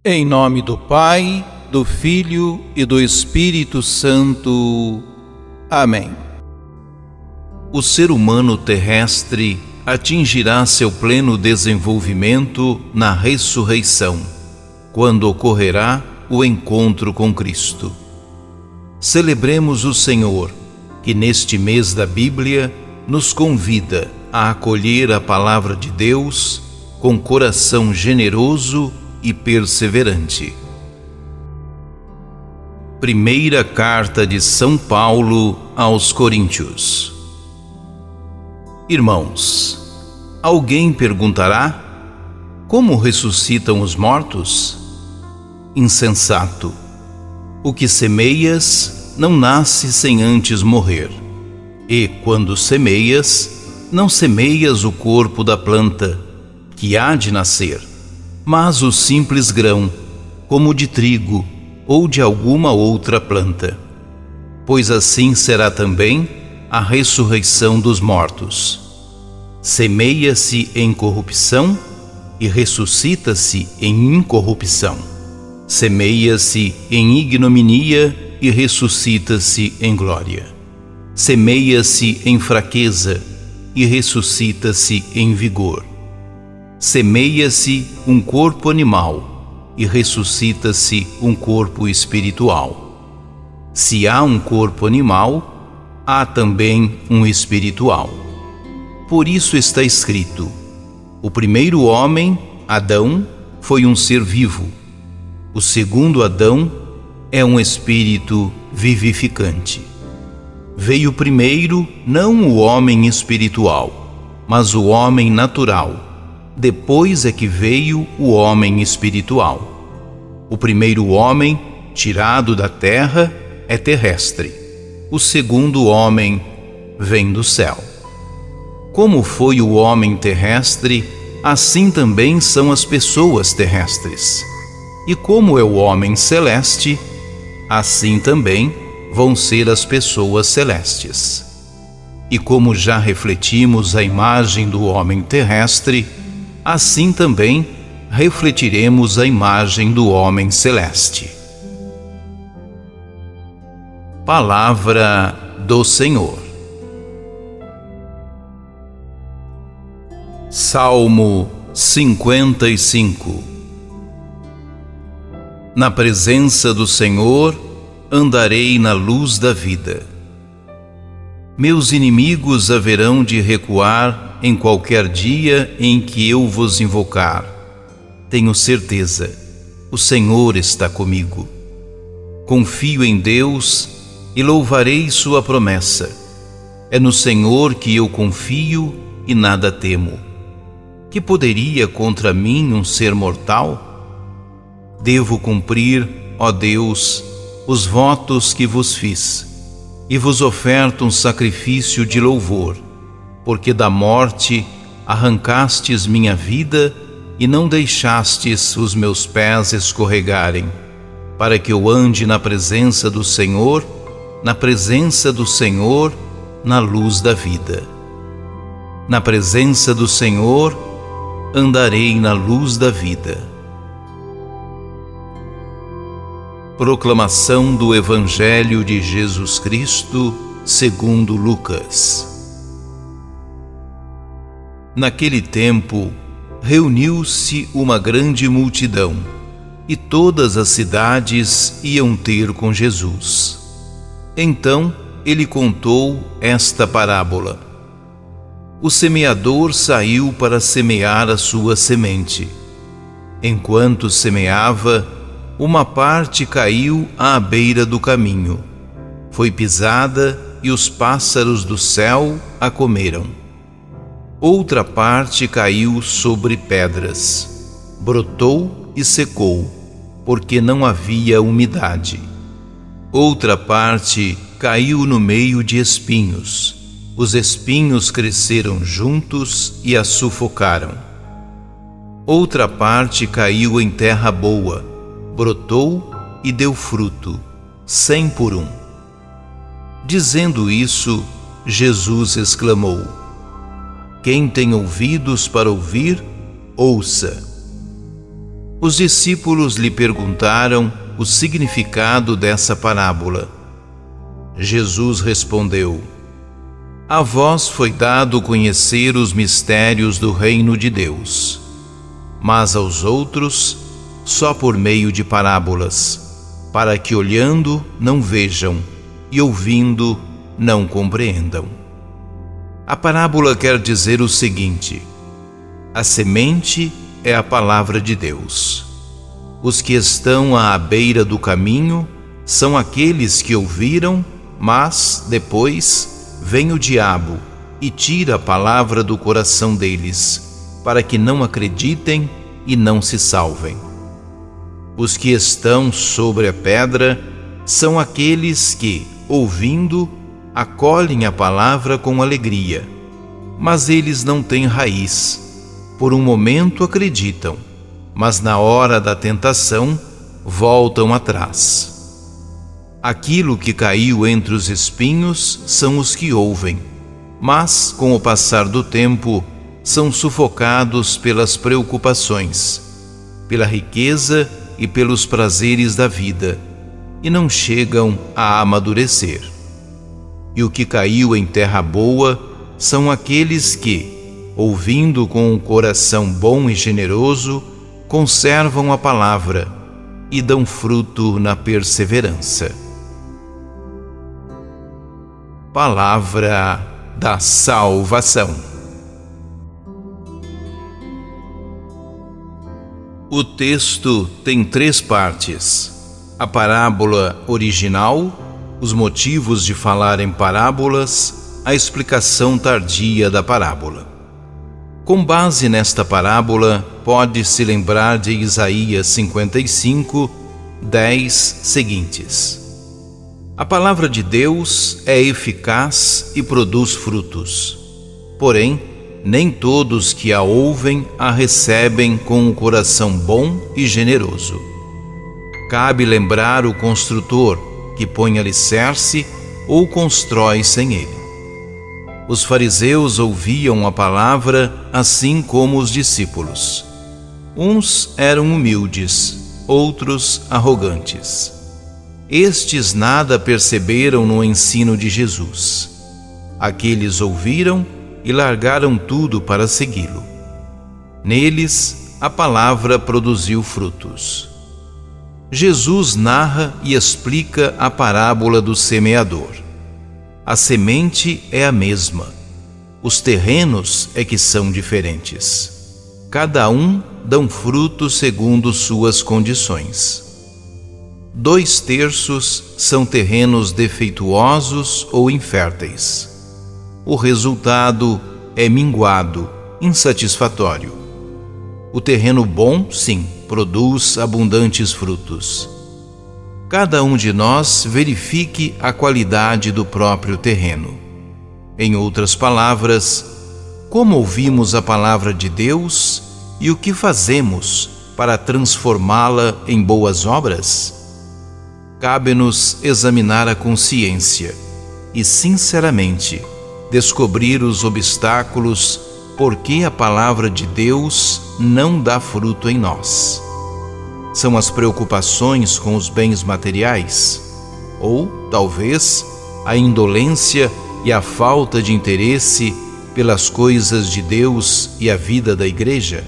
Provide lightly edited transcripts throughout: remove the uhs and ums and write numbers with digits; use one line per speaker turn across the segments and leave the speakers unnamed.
Em nome do Pai, do Filho e do Espírito Santo. Amém. O ser humano terrestre atingirá seu pleno desenvolvimento na ressurreição, quando ocorrerá o encontro com Cristo. Celebremos o Senhor, que neste mês da Bíblia nos convida a acolher a palavra de Deus com coração generoso e perseverante. Primeira carta de São Paulo aos Coríntios. Irmãos, alguém perguntará: como ressuscitam os mortos? Insensato! O que semeias não nasce sem antes morrer. E, quando semeias, não semeias o corpo da planta, que há de nascer, mas o simples grão, como de trigo ou de alguma outra planta. Pois assim será também a ressurreição dos mortos. Semeia-se em corrupção e ressuscita-se em incorrupção. Semeia-se em ignominia e ressuscita-se em glória. Semeia-se em fraqueza e ressuscita-se em vigor. Semeia-se um corpo animal e ressuscita-se um corpo espiritual. Se há um corpo animal, há também um espiritual. Por isso está escrito: o primeiro homem, Adão, foi um ser vivo. O segundo Adão é um espírito vivificante. Veio primeiro não o homem espiritual, mas o homem natural. Depois é que veio o homem espiritual. O primeiro homem, tirado da terra, é terrestre. O segundo homem vem do céu. Como foi o homem terrestre, assim também são as pessoas terrestres. E como é o homem celeste, assim também vão ser as pessoas celestes. E como já refletimos a imagem do homem terrestre, assim também refletiremos a imagem do homem celeste. Palavra do Senhor. Salmo 55. Na presença do Senhor andarei na luz da vida. Meus inimigos haverão de recuar em qualquer dia em que eu vos invocar. Tenho certeza, o Senhor está comigo. Confio em Deus e louvarei sua promessa. É no Senhor que eu confio e nada temo. Que poderia contra mim um ser mortal? Devo cumprir, ó Deus, os votos que vos fiz, e vos oferto um sacrifício de louvor, porque da morte arrancastes minha vida e não deixastes os meus pés escorregarem, para que eu ande na presença do Senhor, na luz da vida. Na presença do Senhor andarei na luz da vida. Proclamação do Evangelho de Jesus Cristo segundo Lucas. Naquele tempo, reuniu-se uma grande multidão, e todas as cidades iam ter com Jesus. Então ele contou esta parábola. O semeador saiu para semear a sua semente. Enquanto semeava, uma parte caiu à beira do caminho. Foi pisada e os pássaros do céu a comeram. Outra parte caiu sobre pedras. Brotou e secou, porque não havia umidade. Outra parte caiu no meio de espinhos. Os espinhos cresceram juntos e a sufocaram. Outra parte caiu em terra boa. Brotou e deu fruto, 100 por 1. Dizendo isso, Jesus exclamou: Quem tem ouvidos para ouvir, ouça. Os discípulos lhe perguntaram o significado dessa parábola. Jesus respondeu: A vós foi dado conhecer os mistérios do reino de Deus, mas aos outros só por meio de parábolas, para que olhando não vejam e ouvindo não compreendam. A parábola quer dizer o seguinte: a semente é a palavra de Deus. Os que estão à beira do caminho são aqueles que ouviram, mas depois vem o diabo e tira a palavra do coração deles, para que não acreditem e não se salvem. Os que estão sobre a pedra são aqueles que, ouvindo, acolhem a palavra com alegria, mas eles não têm raiz. Por um momento acreditam, mas na hora da tentação voltam atrás. Aquilo que caiu entre os espinhos são os que ouvem, mas com o passar do tempo são sufocados pelas preocupações, pela riqueza e pelos prazeres da vida, e não chegam a amadurecer. E o que caiu em terra boa são aqueles que, ouvindo com um coração bom e generoso, conservam a palavra e dão fruto na perseverança. Palavra da salvação. O texto tem 3 partes: a parábola original, os motivos de falar em parábolas, a explicação tardia da parábola. Com base nesta parábola, pode-se lembrar de Isaías 55, 10 seguintes. A palavra de Deus é eficaz e produz frutos. Porém, nem todos que a ouvem a recebem com um coração bom e generoso. Cabe lembrar o construtor, que põe alicerce ou constrói sem ele. Os fariseus ouviam a palavra assim como os discípulos. Uns eram humildes, outros arrogantes. Estes nada perceberam no ensino de Jesus. Aqueles ouviram e largaram tudo para segui-lo. Neles, a palavra produziu frutos. Jesus narra e explica a parábola do semeador. A semente é a mesma. Os terrenos é que são diferentes. Cada um dá um fruto segundo suas condições. 2/3 são terrenos defeituosos ou inférteis. O resultado é minguado, insatisfatório. O terreno bom, sim, produz abundantes frutos. Cada um de nós verifique a qualidade do próprio terreno. Em outras palavras, como ouvimos a palavra de Deus e o que fazemos para transformá-la em boas obras? Cabe-nos examinar a consciência e, sinceramente, descobrir os obstáculos por que a palavra de Deus não dá fruto em nós. São as preocupações com os bens materiais? Ou, talvez, a indolência e a falta de interesse pelas coisas de Deus e a vida da igreja?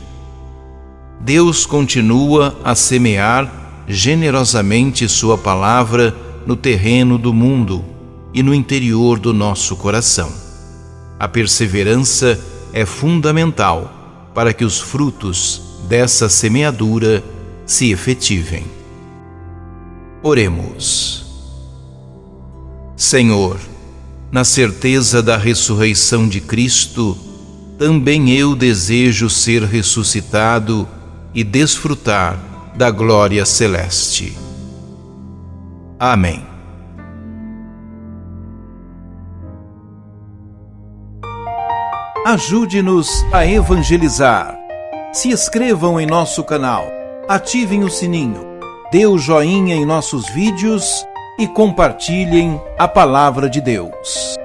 Deus continua a semear generosamente sua palavra no terreno do mundo e no interior do nosso coração. A perseverança é fundamental para que os frutos dessa semeadura se efetivem. Oremos. Senhor, na certeza da ressurreição de Cristo, também eu desejo ser ressuscitado e desfrutar da glória celeste. Amém. Ajude-nos a evangelizar. Se inscrevam em nosso canal, ativem o sininho, dê o joinha em nossos vídeos e compartilhem a palavra de Deus.